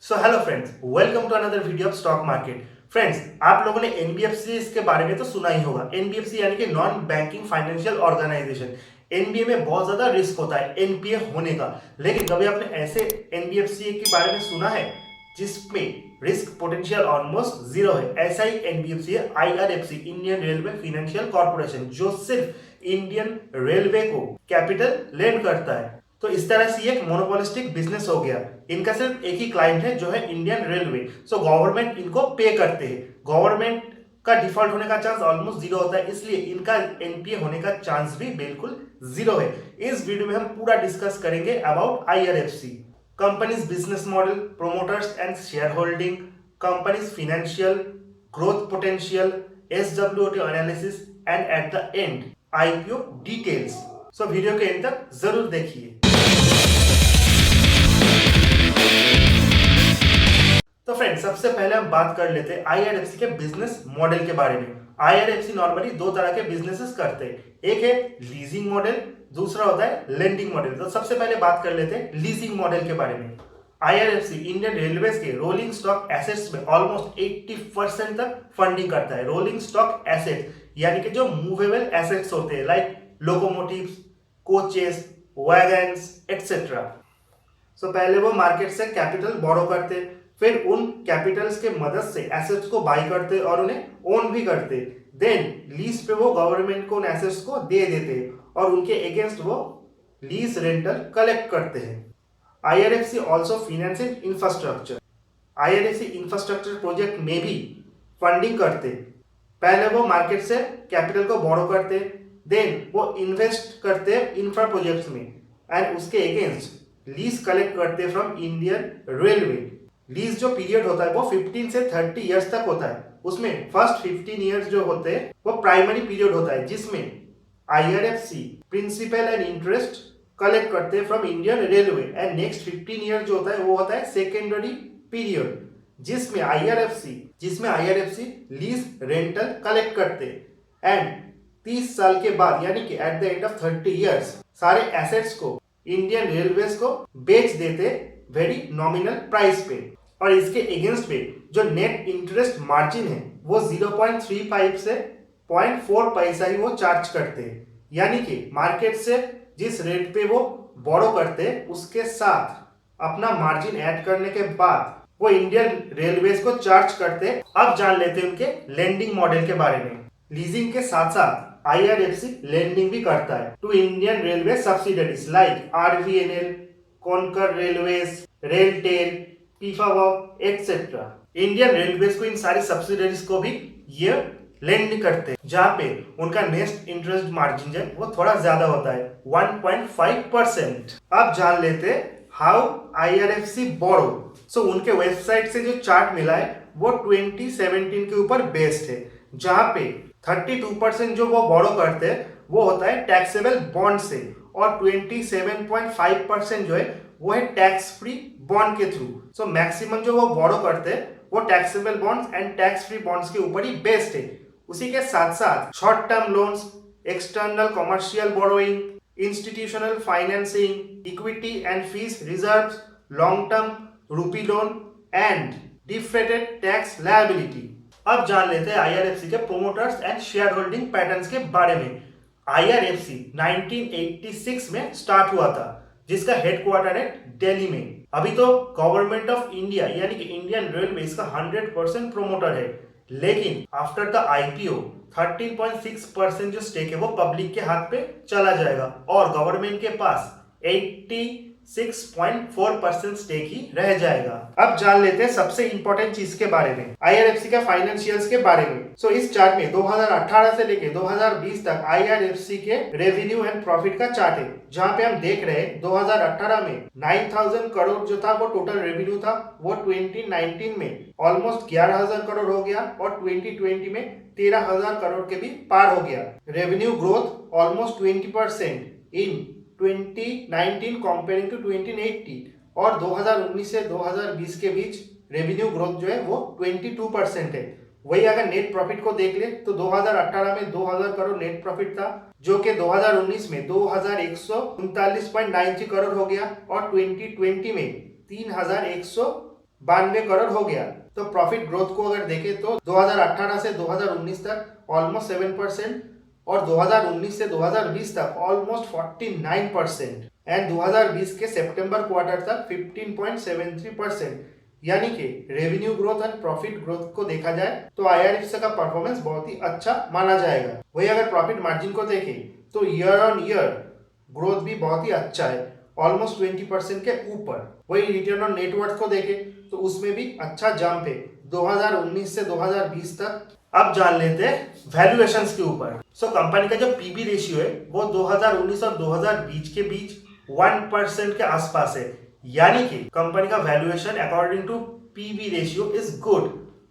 So hello friends, welcome to another video of stock market. Friends, आप लोगों ने NBFC के बारे में तो सुना ही होगा। एनबीएफसी यानी कि non banking financial organisation. NBA में बहुत ज्यादा रिस्क होता है एनपीए होने का। लेकिन कभी आपने ऐसे एनबीएफसी के बारे में सुना है जिसमें रिस्क पोटेंशियल ऑलमोस्ट जीरो है? ऐसा ही एनबीएफसी है IRFC, Indian railway financial corporation, जो सिर्फ इंडियन रेलवे को कैपिटल लेंड करता है। तो इस तरह से ये एक मोनोपोलिस्टिक बिजनेस हो गया। इनका सिर्फ एक ही क्लाइंट है जो है इंडियन रेलवे। सो गवर्नमेंट इनको पे करते हैं। गवर्नमेंट का डिफॉल्ट होने का चांस ऑलमोस्ट जीरो होता है, इसलिए इनका एनपीए होने का चांस भी बिल्कुल जीरो है। इस वीडियो में हम पूरा डिस्कस करेंगे about IRFC, company's business model, promoters and share holding, company's financial growth potential, SWOT analysis and at the end IPO details. So video के एंड तक जरूर देखिए। तो फ्रेंड्स, सबसे पहले हम बात कर लेते हैं आईआरएफसी के बिजनेस मॉडल के बारे में। आईआरएफसी नॉर्मली दो तरह के बिजनेसेस करते हैं। एक है लीजिंग मॉडल, दूसरा होता है लेंडिंग मॉडल। तो सबसे पहले बात कर लेते हैं लीजिंग मॉडल के बारे में। आईआरएफसी इंडियन रेलवेज के रोलिंग स्टॉक एसेट्स में ऑलमोस्ट 80% तक फंडिंग करता है। रोलिंग स्टॉक एसेट्स यानी कि जो मूवेबल एसेट्स होते हैं, like locomotives, coaches, wagons etcetera. So पहले वो मार्केट से कैपिटल बोरो करते, फिर उन कैपिटल्स के मदद से एसेट्स को बाई करते और उन्हें ओन भी करते। देन लीज पे वो गवर्नमेंट को उन एसेट्स को दे देते और उनके अगेंस्ट वो लीज रेंटल कलेक्ट करते हैं। IRFC also financing infrastructure. IRFC infrastructure project में भी फंडिंग करते। पहले वो मार्केट से कैपिटल को बोरो करते, देन वो इन्वेस्ट करते इंफ्रा प्रोजेक्ट्स में एंड उसके अगेंस्ट लीज कलेक्ट करते फ्रॉम इंडियन रेलवे। लीज जो पीरियड होता है वो 15 से 30 इयर्स तक होता है। उसमें फर्स्ट 15 इयर्स जो होते हैं वो प्राइमरी पीरियड होता है, जिसमें IRFC principal and interest collect करते हैं from Indian railway. And next 15 year जो होता है वो होता है सेकेंडरी पीरियड, जिसमें आईआरएफसी लीज रेंटल कलेक्ट करते एंड 30 साल के बाद यानी कि at the end of 30 years सारे एसेट्स को इंडियन रेलवेज को बेच देते वेरी नॉमिनल प्राइस पे। और इसके अगेंस्ट पे जो नेट इंटरेस्ट मार्जिन है वो 0.35 से 0.4 पैसा ही वो चार्ज करते हैं। यानी कि मार्केट से जिस रेट पे वो बोरो करते उसके साथ अपना मार्जिन ऐड करने के बाद वो इंडियन रेलवेज को चार्ज करते। अब जान लेते हैं उनके लेंडिंग मॉडल के बारे में। लीजिंग के साथ साथ आईआरएफसी लेंडिंग भी करता है to Indian railway subsidiaries like RVNL, Concor railways, RailTel, पीफावॉक एक्सेट्रा। इंडियन रेलवेज को इन सारी सब्सिडरीज को भी ये लेंड करते हैं, जहां पे उनका नेट इंटरेस्ट मार्जिन है वो थोड़ा ज्यादा होता है 1.5%। अब जान लेते हाउ आईआरएफसी बोरो। सो उनके वेबसाइट से जो चार्ट मिला है वो 2017 के ऊपर बेस्ड है, जहां पे 32% जो वो बोरो करते हैं वो होता है टैक्सेबल बॉन्ड से और 27.5% जो है वो है टैक्स फ्री बॉन्ड के थ्रू। सो मैक्सिमम जो वो बोरो करते हैं वो taxable bonds and tax free bonds के ऊपर ही बेस्ड है। उसी के साथ साथ short term loans, external commercial borrowing, institutional financing, equity and fees reserves, long term rupee loan and different tax liability. अब जान लेते हैं आईआरएफसी के promoters and share holding patterns के बारे में। आईआरएफसी 1986 में स्टार्ट हुआ था, जिसका हेडक्वार्टर है दिल्ली में। अभी तो गवर्नमेंट ऑफ इंडिया यानी कि इंडियन रेलवे इसका 100% प्रोमोटर है, लेकिन आफ्टर द आईपीओ 13.6% जो स्टेक है वो पब्लिक के हाथ पे चला जाएगा और गवर्नमेंट के पास 86.4% स्टेक ही रह जाएगा। अब जान लेते हैं सबसे इंपॉर्टेंट चीज के बारे में, आईआरएफसी का फाइनेंशियल्स के बारे में। सो इस चार्ट में 2018 से लेके 2020 तक आईआरएफसी के रेवेन्यू एंड प्रॉफिट का चार्ट है, जहां पे हम देख रहे हैं 2018 में 9000 करोड़ जो था वो टोटल रेवेन्यू था, वो 2019 में ऑलमोस्ट 11000 करोड़ हो गया और 2020 में 13000 करोड़ के भी पार हो गया। Revenue growth almost 20% in 2019 comparing to 2018 और 2019 से 2020 के बीच रेवेन्यू ग्रोथ जो है वो 22% है। वही अगर नेट प्रॉफिट को देख ले तो 2018 में 2000 करोड़ नेट प्रॉफिट था, जो कि 2019 में 2139.93 करोड़ हो गया और 2020 में 3100 92 करोड़ हो गया। तो प्रॉफिट ग्रोथ को अगर देखें तो 2018 से 2019 तक ऑलमोस्ट 7% और 2019 से 2020 तक ऑलमोस्ट 49% एंड 2020 के सितंबर क्वार्टर तक 15.73%। यानी कि revenue growth and profit growth को देखा जाए तो आईआरएफसी का परफॉर्मेंस बहुत ही अच्छा माना जाएगा। वही अगर प्रॉफिट मार्जिन को देखें तो ईयर ऑन ईयर ग्रोथ भी बहुत ही अच्छा है, ऑलमोस्ट 20% के ऊपर। वही रिटर्न ऑन नेटवर्थ को देखें तो उसमें भी अच्छा जंप है 2019 से 2020 तक। अब जान लेते हैं वैल्यूएशंस के ऊपर। कंपनी का जो पीबी रेशियो है वो 2019 और 2020 के बीच 1% के आसपास है, यानी कि कंपनी का valuation according to PB ratio is good.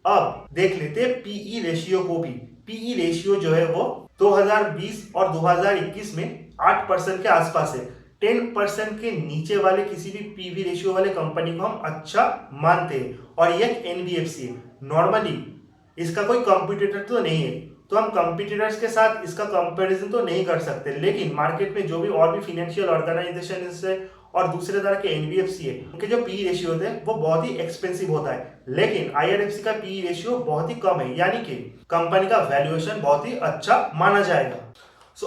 अब देख लेते हैं पीई रेशियो को भी। पीई रेशियो जो है वो 2020 और 2021 में 8% के आसपास है। 10% के नीचे वाले किसी भी पीवी रेशियो वाले कंपनी को हम अच्छा मानते हैं, और ये एनबीएफसी है। नॉर्मली इसका कोई कॉम्पिटिटर तो नहीं है, तो हम कॉम्पिटिटर्स के साथ इसका कंपैरिजन तो नहीं कर सकते, लेकिन मार्केट में जो भी और भी फाइनेंशियल ऑर्गेनाइजेशन है और दूसरे तरह के एनबीएफसी है, उनके जो पी रेशियो होते हैं वो बहुत ही एक्सपेंसिव होता है, लेकिन आईआरएफसी का पी रेशियो बहुत ही कम है, यानी कि कंपनी का वैल्यूएशन बहुत ही अच्छा माना जाएगा।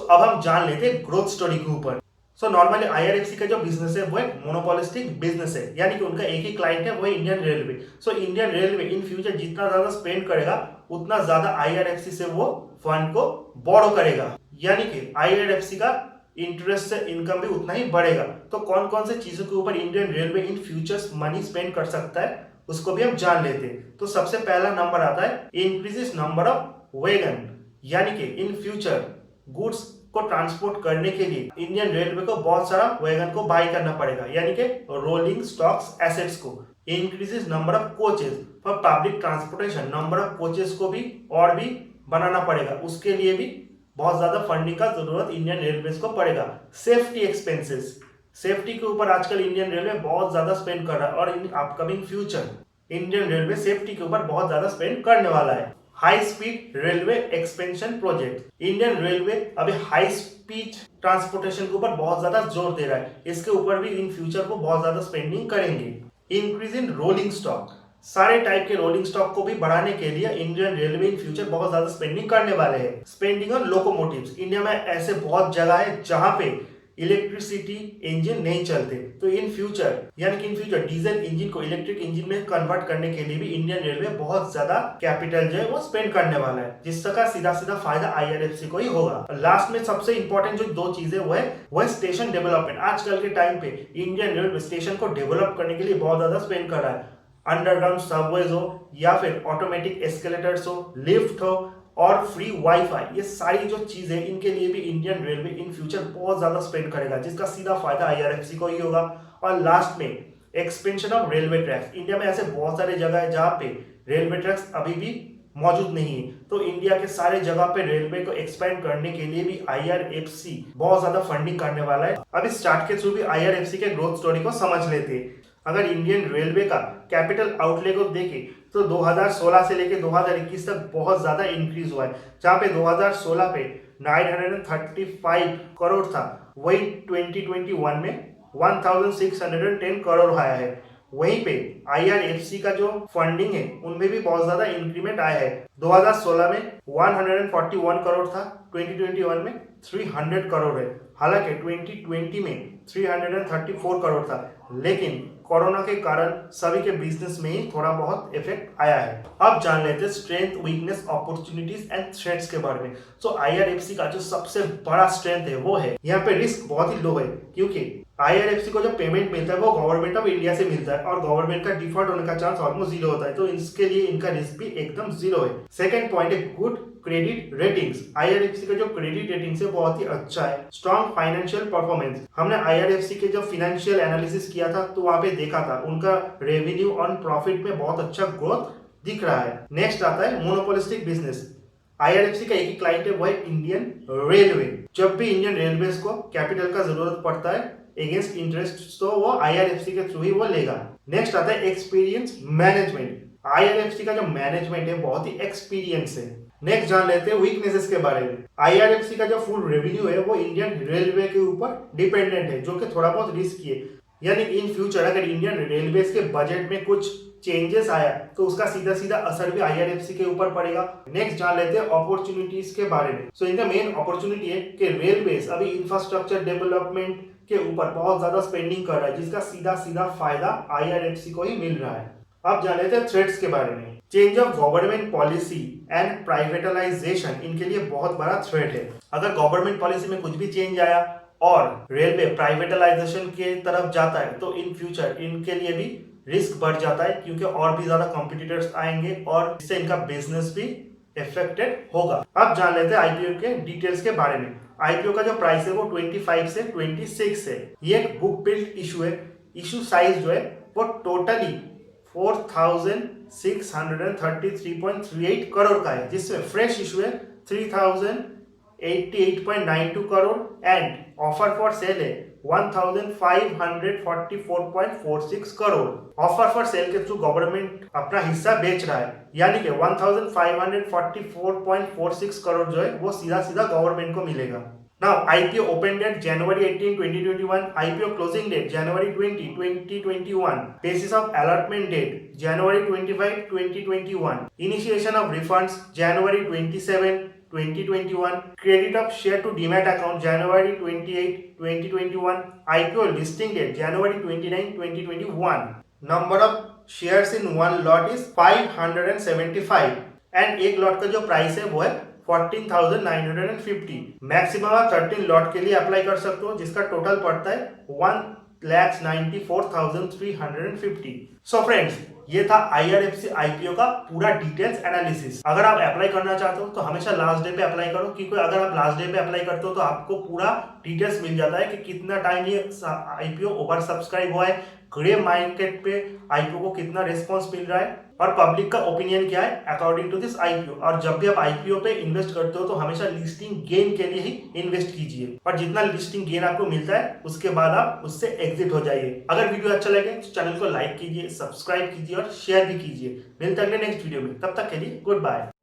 अब हम जान लेते हैं ग्रोथ स्टोरी के ऊपर। नॉर्मली आईआरएफसी का जो बिजनेस है वो एक मोनोपोलिस्टिक बिजनेस है, यानी कि उनका एक ही क्लाइंट है, वो है Indian railway. Indian railway in future जितना ज्यादा स्पेंड करेगा उतना ज्यादा आईआरएफसी से वो फंड को बोरो करेगा, यानी कि आईआरएफसी का इंटरेस्ट से इनकम भी उतना ही बढ़ेगा। तो कौन कौन से चीजों के ऊपर इंडियन रेलवे इन फ्यूचर्स मनी स्पेंड कर सकता है उसको भी हम जान लेते हैं। तो सबसे पहला नंबर आता है इंक्रीजेस नंबर ऑफ वैगन, यानी कि इन फ्यूचर गुड्स को ट्रांसपोर्ट करने के लिए इंडियन रेलवे को बहुत सारा वैगन को बाई करना पड़ेगा, यानी कि रोलिंग स्टॉक्स एसेट्स को। Increases number of coaches for public transportation, number of coaches को भी और भी बनाना पड़ेगा, उसके लिए भी बहुत ज्यादा फंडिंग का जरूरत इंडियन रेलवे को पड़ेगा। सेफ्टी एक्सपेंसेस, सेफ्टी के ऊपर आजकल इंडियन रेलवे बहुत ज्यादा स्पेंड कर रहा है, और in upcoming future Indian railway safety के ऊपर बहुत ज्यादा स्पेंड करने वाला है। High speed railway expansion project, Indian railway अभी हाई स्पीड ट्रांसपोर्टेशन के ऊपर बहुत ज्यादा जोर दे रहा है, इसके ऊपर भी इन फ्यूचर को बहुत ज्यादा स्पेंडिंग करेंगे। इंक्रीज इन रोलिंग स्टॉक, सारे टाइप के रोलिंग स्टॉक को भी बढ़ाने के लिए इंडियन रेलवे इन फ्यूचर बहुत ज्यादा स्पेंडिंग करने वाले हैं। स्पेंडिंग ऑन लोकोमोटिव्स, इंडिया में ऐसे बहुत जगह है जहां पे इलेक्ट्रिसिटी इंजन नहीं चलते, तो इन फ्यूचर यानी कि इन फ्यूचर डीजल इंजन को इलेक्ट्रिक इंजन में कन्वर्ट करने के लिए भी इंडियन रेलवे बहुत ज्यादा कैपिटल जो है वो स्पेंड करने वाला है, जिसका सीधा सीधा फायदा आईआरएफसी को ही होगा। लास्ट में सबसे इंपॉर्टेंट जो दो चीजें वो है स्टेशन डेवलपमेंट। आजकल के टाइम पे इंडियन रेलवे स्टेशन को डेवलप करने के लिए बहुत ज्यादा स्पेंड कर रहा है। अंडरग्राउंड सबवेज हो या फिर ऑटोमेटिक एस्केलेटर्स हो, लिफ्ट हो और फ्री वाईफाई, ये सारी जो चीजें इनके लिए भी इंडियन रेलवे इन फ्यूचर बहुत ज्यादा स्पेंड करेगा, जिसका सीधा फायदा आईआरएफसी को ही होगा। और लास्ट में expansion of railway tracks, India में ऐसे बहुत सारे जगह है जहां पे रेलवे ट्रैक्स अभी भी मौजूद नहीं है, तो इंडिया के सारे जगह पे रेलवे को एक्सपेंड करने के लिए भी आईआरएफसी बहुत ज्यादा फंडिंग करने वाला है। अब इस चार्ट के थ्रू भी आईआरएफसी के ग्रोथ स्टोरी को समझ लेते हैं। अगर इंडियन रेलवे का कैपिटल आउटले को देखें तो 2016 से लेकर 2021 तक बहुत ज्यादा इंक्रीज हुआ है, जहां पे 2016 पे 935 करोड़ था, वही 2021 में 1610 करोड़ आया है। वहीं पे आईआरएफसी का जो फंडिंग है उनमें भी बहुत ज्यादा इंक्रीमेंट आया है। 2016 में 141 करोड़ था, 2021 में 300 करोड़ है। हालांकि 2020 में 334 करोड़ था, लेकिन कोरोना के कारण सभी के बिजनेस में ही थोड़ा बहुत इफेक्ट आया है। अब जान लेते हैं strength, weakness, opportunities and threats के बारे में। आईआरएफसी का जो सबसे बड़ा स्ट्रेंथ है वो है यहाँ पे रिस्क बहुत ही लो है, क्योंकि आईआरएफसी को जो पेमेंट मिलता है वो गवर्नमेंट ऑफ इंडिया से मिलता है और गवर्नमेंट का डिफॉल्ट होने का चांस ऑलमोस्ट 0 होता है, तो इसके लिए इनका रिस्क भी एकदम 0 है। सेकंड पॉइंट है गुड क्रेडिट रेटिंग्स। आईआरएफसी का जो क्रेडिट रेटिंग्स है बहुत ही अच्छा है। स्ट्रॉन्ग फाइनेंशियल परफॉर्मेंस, हमने आईआरएफसी के जो फाइनेंशियल एनालिसिस किया था तो वहां पे देखा था उनका रेवेन्यू ऑन प्रॉफिट में बहुत अच्छा ग्रोथ दिख रहा है। नेक्स्ट आता है मोनोपोलिस्टिक बिजनेस। आईआरएफसी का एक ही क्लाइंट है, वो है इंडियन रेलवे। जब भी इंडियन रेलवे को कैपिटल का जरूरत पड़ता है अगेंस्ट इंटरेस्ट, तो वो आईआरएफसी के थ्रू ही वो लेगा। नेक्स्ट आता है एक्सपीरियंस मैनेजमेंट। आईआरएफसी का जो मैनेजमेंट है बहुत ही एक्सपीरियंस है। नेक्स्ट जान लेते हैं वीकनेसेस के बारे में। आईआरएफसी का जो फुल रेवेन्यू है वो इंडियन रेलवे के ऊपर डिपेंडेंट है, जो कि थोड़ा बहुत रिस्की है। यानी इन फ्यूचर अगर इंडियन रेलवेज के बजट में कुछ चेंजेस आया तो उसका सीधा सीधा असर भी आईआरएफसी के ऊपर पड़ेगा। नेक्स्ट जान लेते हैं अपॉर्चुनिटीज के बारे में। सो इनका मेन अपॉर्चुनिटी है कि रेलवेज अभी इंफ्रास्ट्रक्चर डेवलपमेंट के ऊपर बहुत ज्यादा स्पेंडिंग कर रहा है, जिसका सीधा सीधा फायदा आईआरएफसी को ही मिल रहा है। अब जान लेते हैं थ्रेट्स के बारे में। Change of government policy and privatisation इनके लिए बहुत बड़ा थ्रेट है। अगर गवर्नमेंट पॉलिसी में कुछ भी चेंज आया और रेलवे प्राइवेटाइजेशन के तरफ जाता है तो इन फ्यूचर इनके लिए भी रिस्क बढ़ जाता है, क्योंकि और भी ज्यादा कॉम्पिटिटर्स आएंगे और इससे इनका बिजनेस भी इफेक्टेड होगा। अब जान लेते हैं आईपीओ के डिटेल्स के बारे में। आईपीओ का जो प्राइस है वो 25 से 26 है। ये एक बुक बिल्ड इशू है। इशू साइज जो है वो टोटली 4,633.38 करोड़ का है, जिसमें फ्रेश इशू है 3,088.92 crore and offer for sale है 1,544.46 करोड़। ऑफर फॉर सेल के थ्रू गवर्नमेंट अपना हिस्सा बेच रहा है, यानी कि 1,544.46 करोड़ जो है वो सीधा सीधा गवर्नमेंट को मिलेगा। Now, IPO open date January 18, 2021. IPO closing date January 20, 2021. Basis of allotment date January 25, 2021. Initiation of refunds January 27, 2021. Credit of share to Demat account January 28, 2021. IPO listing date January 29, 2021. Number of shares in one lot is 575 and एक lot का जो price है वो है 14,950। Maximum आप 13 lot के लिए apply कर सकते हो, जिसका टोटल पड़ता है 1,94,350। सो फ्रेंड्स, ये था आईआरएफसी आईपीओ का पूरा डिटेल्स एनालिसिस। अगर आप अप्लाई करना चाहते हो तो हमेशा लास्ट डे पे अप्लाई करो, क्योंकि अगर आप लास्ट डे पे अप्लाई करते हो तो आपको पूरा डिटेल्स मिल जाता है कि कितना टाइम ये आईपीओ ओवर सब्सक्राइब हुआ है, ग्रे मार्केट पे आईपीओ को कितना रिस्पॉन्स मिल रहा है और पब्लिक का ओपिनियन क्या है अकॉर्डिंग टू दिस आईपीओ। और जब भी आप आईपीओ पे इन्वेस्ट करते हो तो हमेशा लिस्टिंग गेन के लिए ही इन्वेस्ट कीजिए, और जितना लिस्टिंग गेन आपको मिलता है उसके बाद आप उससे एग्जिट हो जाइए। अगर वीडियो अच्छा लगे तो चैनल को लाइक कीजिए, सब्सक्राइब कीजिए और शेयर भी कीजिए। मिलते हैं अगले नेक्स्ट वीडियो में, तब तक के लिए गुड बाय।